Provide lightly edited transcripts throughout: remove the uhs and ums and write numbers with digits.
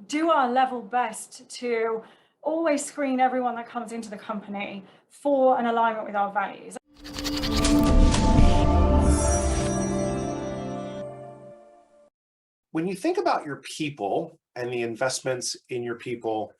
do our level best to always screen everyone that comes into the company for an alignment with our values. When you think about your people and the investments in your people,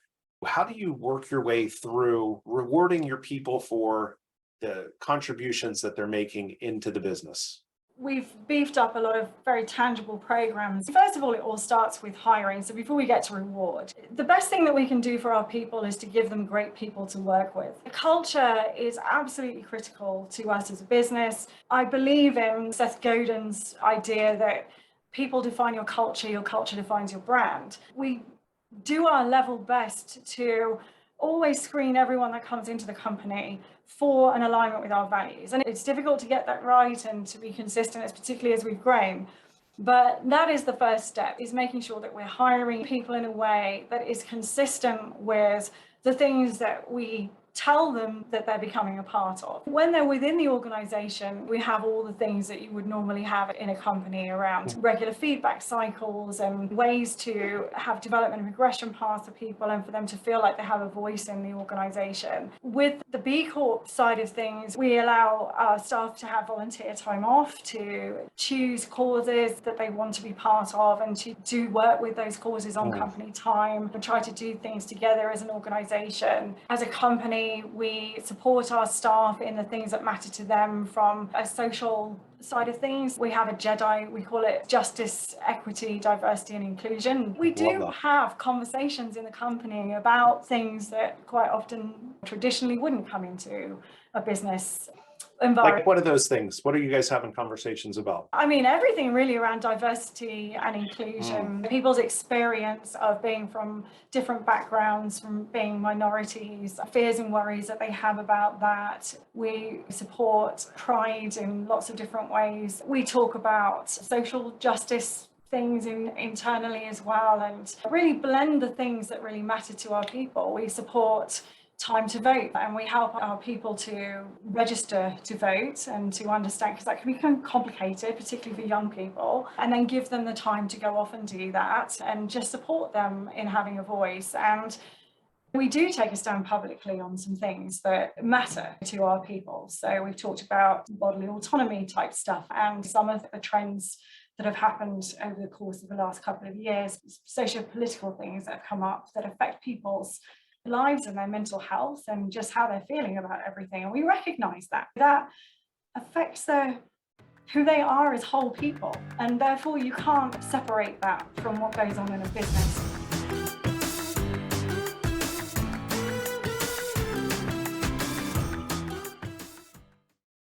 how do you work your way through rewarding your people for the contributions that they're making into the business? We've beefed up a lot of very tangible programs. First of all, it all starts with hiring. So before we get to reward, the best thing that we can do for our people is to give them great people to work with. Culture is absolutely critical to us as a business. I believe in Seth Godin's idea that people define your culture defines your brand. We do our level best to always screen everyone that comes into the company for an alignment with our values. And it's difficult to get that right and to be consistent, particularly as we've grown. But that is the first step, is making sure that we're hiring people in a way that is consistent with the things that we tell them that they're becoming a part of. When they're within the organization, we have all the things that you would normally have in a company around regular feedback cycles and ways to have development and progression paths for people and for them to feel like they have a voice in the organization. With the B Corp side of things, we allow our staff to have volunteer time off, to choose causes that they want to be part of and to do work with those causes on company time and try to do things together as an organization. As a company, we support our staff in the things that matter to them from a social side of things. We have a JEDI, we call it justice, equity, diversity and inclusion. We do have conversations in the company about things that quite often traditionally wouldn't come into a business environment. Like, what are those things? What are you guys having conversations about? I mean, everything really around diversity and inclusion, people's experience of being from different backgrounds, from being minorities, fears and worries that they have about that. We support pride in lots of different ways. We talk about social justice things internally as well, and really blend the things that really matter to our people. We support time to vote, and we help our people to register to vote and to understand, because that can become complicated, particularly for young people, and then give them the time to go off and do that and just support them in having a voice. And we do take a stand publicly on some things that matter to our people. So we've talked about bodily autonomy type stuff and some of the trends that have happened over the course of the last couple of years, socio-political things that have come up that affect people's lives and their mental health and just how they're feeling about everything. And we recognize that affects who they are as whole people, and therefore you can't separate that from what goes on in a business.